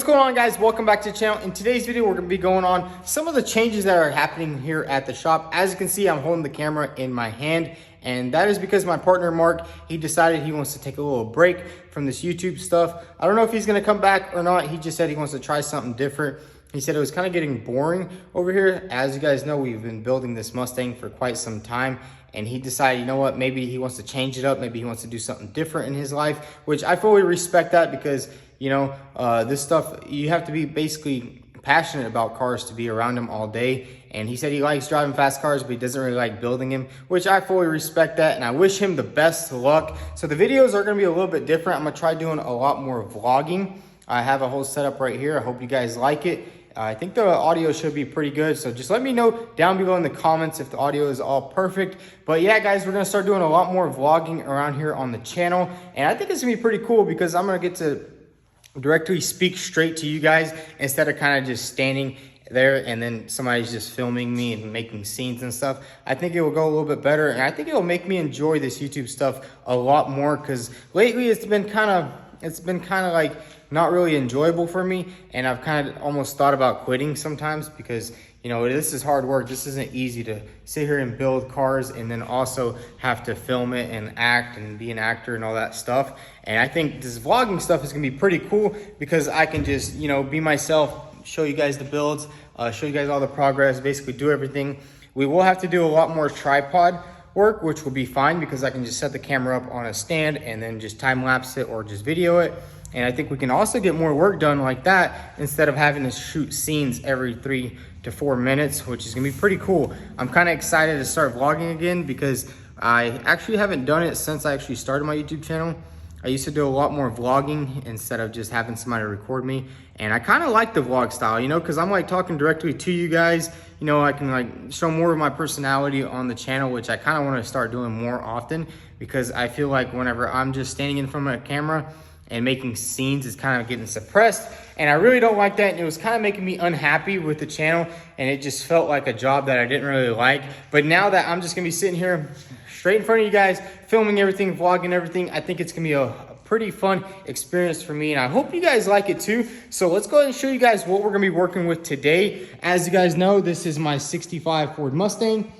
going on, guys? Welcome back to the channel. In today's video, we're going to be going on some of the changes that are happening here at the shop. As you can see, I'm holding the camera in my hand, and that is because my partner Mark, he decided he wants to take a little break from this YouTube stuff. I don't know if he's going to come back or not. He just said he wants to try something different. He said it was kind of getting boring over here. As you guys know, we've been building this Mustang for quite some time, and he decided, you know what, maybe he wants to change it up. Maybe he wants to do something different in his life, which I fully respect that because, you know, this stuff, you have to be basically passionate about cars to be around them all day. And he said he likes driving fast cars, but he doesn't really like building them, which I fully respect that. And I wish him the best of luck. So the videos are going to be a little bit different. I'm going to try doing a lot more vlogging. I have a whole setup right here. I hope you guys like it. I think the audio should be pretty good. So just let me know down below in the comments if the audio is all perfect. But yeah, guys, we're going to start doing a lot more vlogging around here on the channel. And I think it's going to be pretty cool because I'm going to get to directly speak straight to you guys instead of kind of just standing there and then somebody's just filming me and making scenes and stuff. I think it will go a little bit better, and I think it will make me enjoy this YouTube stuff a lot more because lately it's been kind of like not really enjoyable for me, and I've kind of almost thought about quitting sometimes because, you know, this is hard work. This isn't easy to sit here and build cars and then also have to film it and act and be an actor and all that stuff. And I think this vlogging stuff is gonna be pretty cool because I can just, you know, be myself, show you guys the builds, show you guys all the progress, basically do everything. We will have to do a lot more tripod work, which will be fine because I can just set the camera up on a stand and then just time lapse it or just video it. And I think we can also get more work done like that instead of having to shoot scenes every 3 to 4 minutes, which is gonna be pretty cool. I'm kind of excited to start vlogging again because I actually haven't done it since I actually started my YouTube channel. I used to do a lot more vlogging instead of just having somebody record me. And I kind of like the vlog style, you know, because I'm like talking directly to you guys. You know, I can like show more of my personality on the channel, which I kind of want to start doing more often because I feel like whenever I'm just standing in front of a camera and making scenes, is kind of getting suppressed, and I really don't like that. And it was kind of making me unhappy with the channel, and it just felt like a job that I didn't really like. But now that I'm just gonna be sitting here straight in front of you guys, filming everything, vlogging everything, I think it's gonna be a pretty fun experience for me, and I hope you guys like it too. So let's go ahead and show you guys what we're gonna be working with today. As you guys know, this is my 65 Ford Mustang.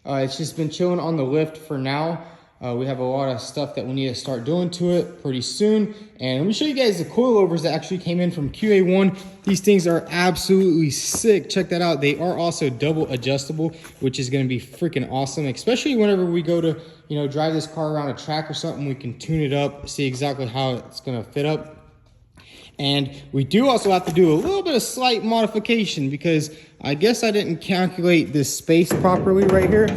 It's just been chilling on the lift for now. We have a lot of stuff that we need to start doing to it pretty soon. And let me show you guys the coilovers that actually came in from QA1. These things are absolutely sick. Check that out. They are also double adjustable, which is going to be freaking awesome, especially whenever we go to, you know, drive this car around a track or something. We can tune it up, see exactly how it's going to fit up. And we do also have to do a little bit of slight modification because I guess I didn't calculate this space properly right here.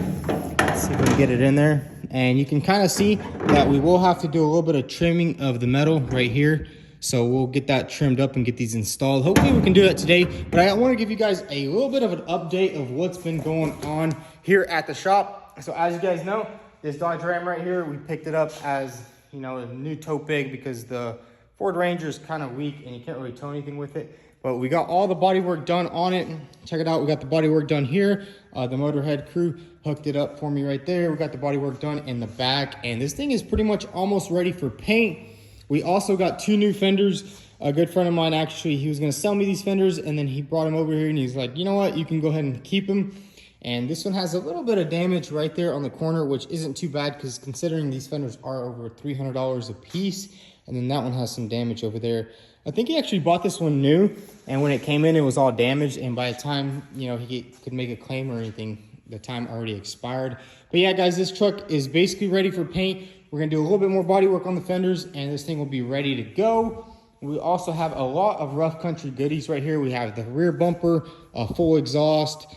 Let's see if we can get it in there. And you can kind of see that we will have to do a little bit of trimming of the metal right here. So we'll get that trimmed up and get these installed. Hopefully we can do that today. But I want to give you guys a little bit of an update of what's been going on here at the shop. So as you guys know, this Dodge Ram right here, we picked it up as, you know, a new tow pig because the Ford Ranger is kind of weak and you can't really tow anything with it. But we got all the body work done on it. Check it out. We got the body work done here. The Motorhead crew hooked it up for me right there. We got the body work done in the back. And this thing is pretty much almost ready for paint. We also got 2 new fenders. A good friend of mine, actually, he was going to sell me these fenders. And then he brought them over here and he's like, you know what? You can go ahead and keep them. And this one has a little bit of damage right there on the corner, which isn't too bad because considering these fenders are over $300 a piece. And then that one has some damage over there. I think he actually bought this one new, and when it came in, it was all damaged. And by the time, you know, he could make a claim or anything, the time already expired. But yeah, guys, this truck is basically ready for paint. We're gonna do a little bit more body work on the fenders, and this thing will be ready to go. We also have a lot of rough country goodies right here. We have the rear bumper, a full exhaust,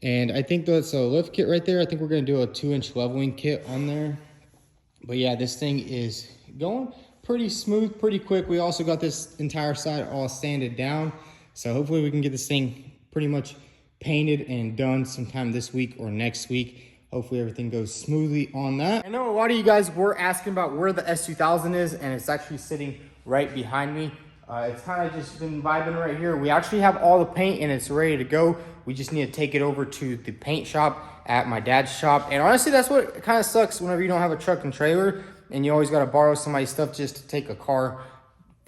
and I think that's a lift kit right there. I think we're gonna do a 2-inch leveling kit on there. But yeah, this thing is going pretty smooth, pretty quick. We also got this entire side all sanded down. So hopefully we can get this thing pretty much painted and done sometime this week or next week. Hopefully everything goes smoothly on that. I know a lot of you guys were asking about where the S2000 is, and it's actually sitting right behind me. It's kind of just been vibing right here. We actually have all the paint and it's ready to go. We just need to take it over to the paint shop at my dad's shop. And honestly, that's what kind of sucks whenever you don't have a truck and trailer and you always got to borrow somebody's stuff just to take a car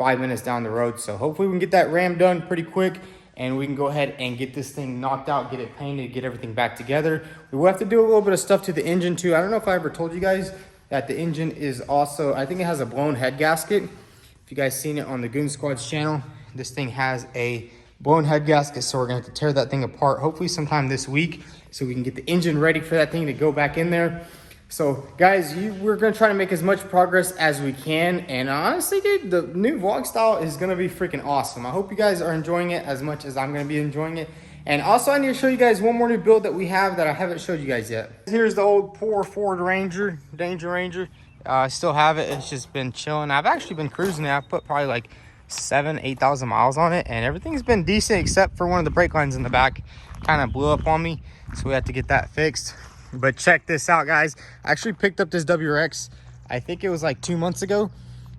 5 minutes down the road. So hopefully we can get that ram done pretty quick, and we can go ahead and get this thing knocked out, get it painted, get everything back together. We will have to do a little bit of stuff to the engine too. I don't know if I ever told you guys that the engine is also, I think it has a blown head gasket. If you guys seen it on the Goon Squad's channel, this thing has a blown head gasket, so we're gonna have to tear that thing apart hopefully sometime this week so we can get the engine ready for that thing to go back in there. So guys, we're gonna try to make as much progress as we can, and honestly dude, the new vlog style is gonna be freaking awesome. I hope you guys are enjoying it as much as I'm gonna be enjoying it. And also I need to show you guys one more new build that we have that I haven't showed you guys yet. Here's the old poor Ford Ranger, Danger Ranger. I still have it. It's just been chilling. I've actually been cruising it. I put probably like 8,000 miles on it, and everything's been decent except for one of the brake lines in the back kind of blew up on me, so we had to get that fixed. But check this out guys, I actually picked up this WRX, I think it was like 2 months ago,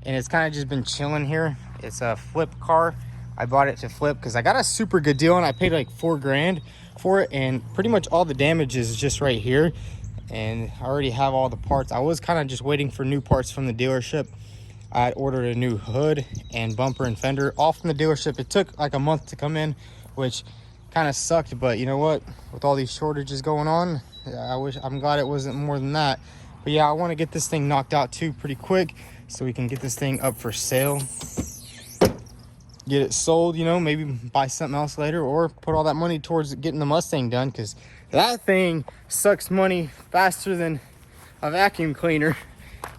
and it's kind of just been chilling here. It's a flip car. I bought it to flip because I got a super good deal, and I paid like $4 grand for it, and pretty much all the damage is just right here, and I already have all the parts. I was kind of just waiting for new parts from the dealership. I had ordered a new hood and bumper and fender all from the dealership. It took like a month to come in, which kind of sucked, but you know what, with all these shortages going on, I'm glad it wasn't more than that. But yeah, I want to get this thing knocked out too pretty quick so we can get this thing up for sale, get it sold, you know, maybe buy something else later, or put all that money towards getting the Mustang done, because that thing sucks money faster than a vacuum cleaner.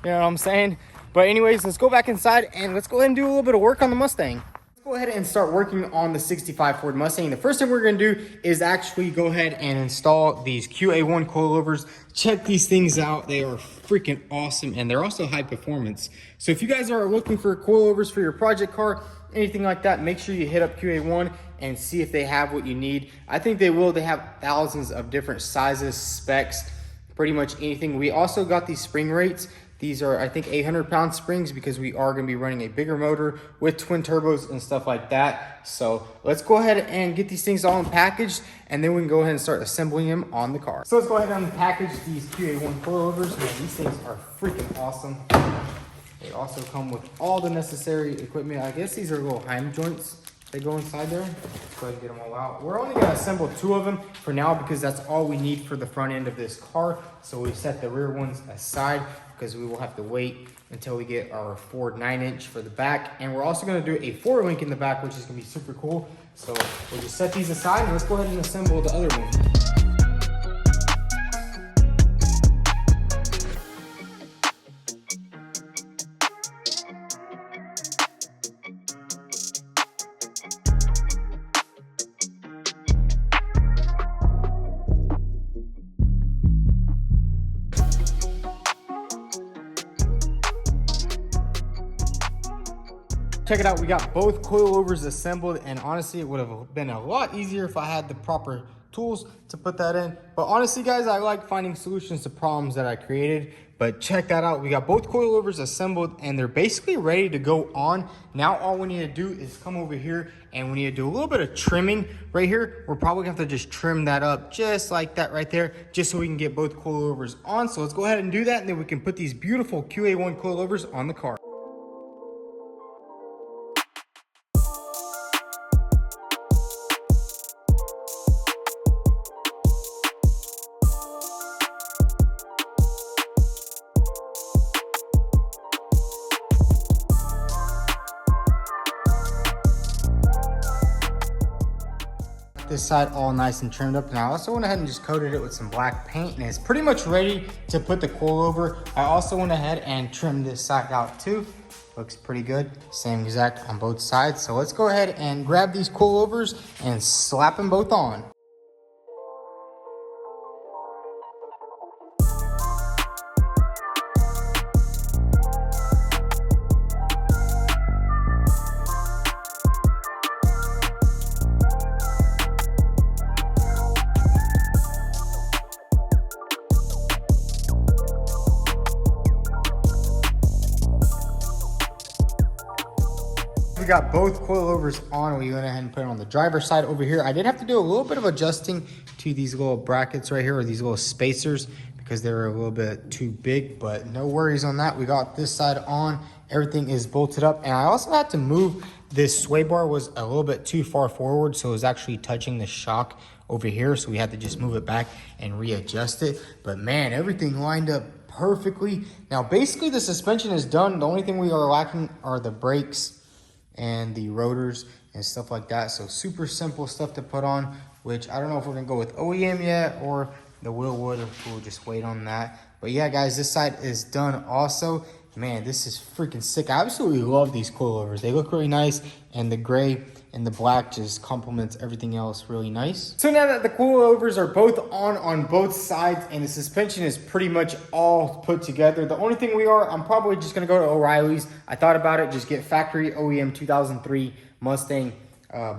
You know what I'm saying? But anyways, let's go back inside and let's go ahead and do a little bit of work on the Mustang. Let's go ahead and start working on the 65 Ford Mustang. The first thing we're gonna do is actually go ahead and install these QA1 coilovers. Check these things out. They are freaking awesome, and they're also high performance. So if you guys are looking for coilovers for your project car, anything like that, make sure you hit up QA1 and see if they have what you need. I think they will. They have thousands of different sizes, specs, pretty much anything. We also got these spring rates. These are, I think, 800-pound springs, because we are going to be running a bigger motor with twin turbos and stuff like that. So let's go ahead and get these things all packaged, and then we can go ahead and start assembling them on the car. So let's go ahead and package these QA1 coilovers. Man, these things are freaking awesome. They also come with all the necessary equipment. I guess these are little Heim joints that go inside there. Let's go ahead and get them all out. We're only going to assemble 2 of them for now, because that's all we need for the front end of this car. So we set the rear ones aside, because we will have to wait until we get our Ford 9-inch for the back. And we're also going to do a 4-link in the back, which is going to be super cool. So we'll just set these aside, and let's go ahead and assemble the other one. Check it out, we got both coilovers assembled, and honestly it would have been a lot easier if I had the proper tools to put that in. But honestly guys, I like finding solutions to problems that I created. But check that out, we got both coilovers assembled, and they're basically ready to go on. Now all we need to do is come over here, and we need to do a little bit of trimming right here. We're probably gonna have to just trim that up just like that right there, just so we can get both coilovers on. So let's go ahead and do that, and then we can put these beautiful QA1 coilovers on the car. This side all nice and trimmed up, and I also went ahead and just coated it with some black paint, and it's pretty much ready to put the coilover. I also went ahead and trimmed this side out too. Looks pretty good, same exact on both sides. So let's go ahead and grab these coilovers and slap them both on. We got both coilovers on. We went ahead and put it on the driver's side over here. I did have to do a little bit of adjusting to these little brackets right here, or these little spacers, because they were a little bit too big, but no worries on that. We got this side on, Everything is bolted up. And I also had to move this sway bar, was a little bit too far forward, so it was actually touching the shock over here. So we had to just move it back and readjust it. But man, everything lined up perfectly. Now, basically the suspension is done. The only thing we are lacking are the brakes and the rotors and stuff like that. So super simple stuff to put on, which I don't know if we're gonna go with OEM yet or the wheel wood, or we'll just wait on that. But yeah, guys, this side is done also. Man, this is freaking sick. I absolutely love these coilovers. They look really nice, and the gray and the black just complements everything else really nice. So now that the coilovers are both on both sides and the suspension is pretty much all put together, the only thing I'm probably just gonna go to O'Reilly's. I thought about it, just get factory OEM 2003 Mustang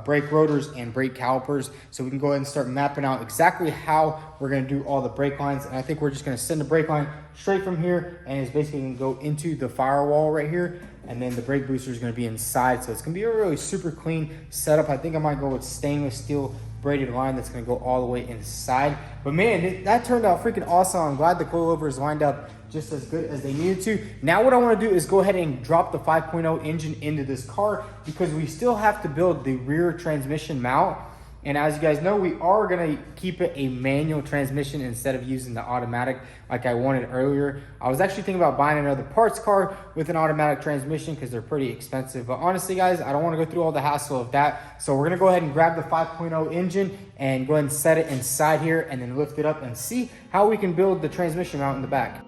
brake rotors and brake calipers, so we can go ahead and start mapping out exactly how we're going to do all the brake lines. And I think we're just going to send the brake line straight from here, and it's basically going to go into the firewall right here, and then the brake booster is going to be inside. So it's going to be a really super clean setup. I think I might go with stainless steel braided line that's going to go all the way inside. But man, that turned out freaking awesome. I'm glad the coilovers lined up just as good as they needed to. Now what I want to do is go ahead and drop the 5.0 engine into this car, because we still have to build the rear transmission mount. And as you guys know, we are going to keep it a manual transmission instead of using the automatic like I wanted earlier. I was actually thinking about buying another parts car with an automatic transmission because they're pretty expensive. But honestly, guys, I don't want to go through all the hassle of that. So we're going to go ahead and grab the 5.0 engine and go ahead and set it inside here and then lift it up and see how we can build the transmission mount in the back.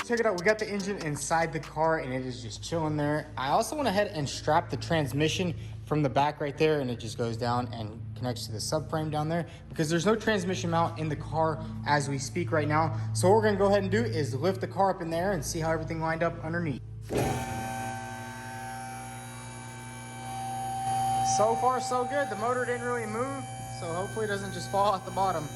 Check it out, we got the engine inside the car and it is just chilling there. I also went ahead and strapped the transmission from the back right there, and it just goes down and connects to the subframe down there, because there's no transmission mount in the car as we speak right now. So what we're gonna go ahead and do is lift the car up in there and see how everything lined up underneath. So far so good. The motor didn't really move, so hopefully it doesn't just fall off the bottom.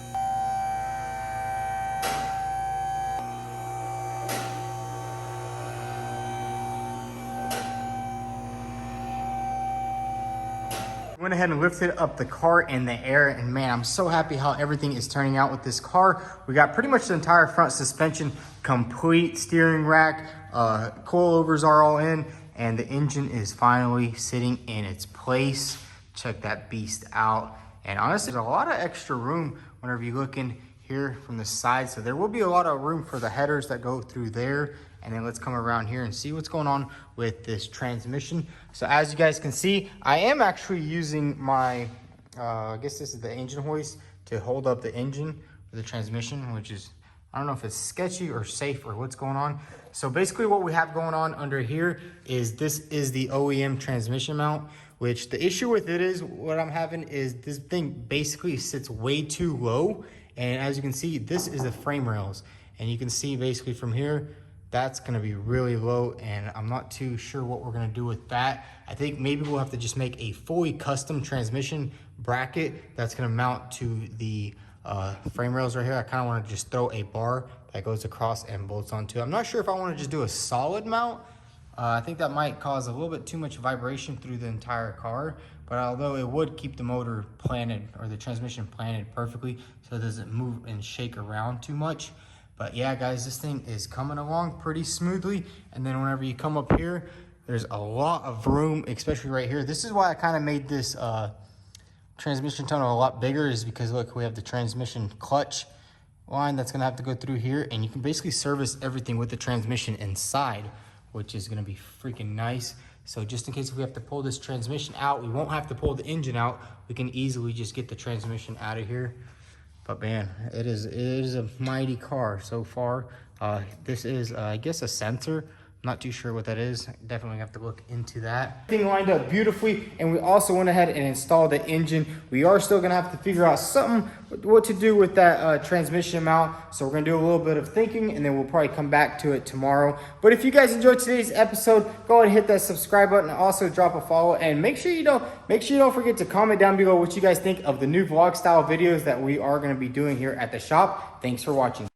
Went ahead and lifted up the car in the air, and man, I'm so happy how everything is turning out with this car. We got pretty much the entire front suspension complete, steering rack, coilovers are all in, and the engine is finally sitting in its place. Check that beast out. And honestly, there's a lot of extra room whenever you look in here from the side. So there will be a lot of room for the headers that go through there. And then let's come around here and see what's going on with this transmission. So as you guys can see, I am actually using my, I guess this is the engine hoist to hold up the engine for the transmission, which is, I don't know if it's sketchy or safe or what's going on. So basically what we have going on under here is this is the OEM transmission mount, which the issue with it is what I'm having is this thing basically sits way too low. And as you can see, this is the frame rails. And you can see basically from here, that's gonna be really low, and I'm not too sure what we're gonna do with that. I think maybe we'll have to just make a fully custom transmission bracket that's gonna mount to the frame rails right here. I kind of want to just throw a bar that goes across and bolts onto. I'm not sure if I want to just do a solid mount. I think that might cause a little bit too much vibration through the entire car, but although it would keep the motor planted, or the transmission planted perfectly so it doesn't move and shake around too much. But yeah, guys, this thing is coming along pretty smoothly. And then whenever you come up here, there's a lot of room, especially right here. This is why I kind of made this transmission tunnel a lot bigger, is because look, we have the transmission clutch line that's gonna have to go through here, and you can basically service everything with the transmission inside, which is gonna be freaking nice. So just in case we have to pull this transmission out, we won't have to pull the engine out. We can easily just get the transmission out of here. But man, it is a mighty car so far. This is, I guess, a sensor Not too sure what that is. Definitely have to look into that. Everything lined up beautifully, and we also went ahead and installed the engine. We are still gonna have to figure out something, what to do with that transmission mount. So we're gonna do a little bit of thinking, and then we'll probably come back to it tomorrow. But if you guys enjoyed today's episode, go ahead and hit that subscribe button, and also drop a follow, and make sure you don't forget to comment down below what you guys think of the new vlog style videos that we are gonna be doing here at the shop. Thanks for watching.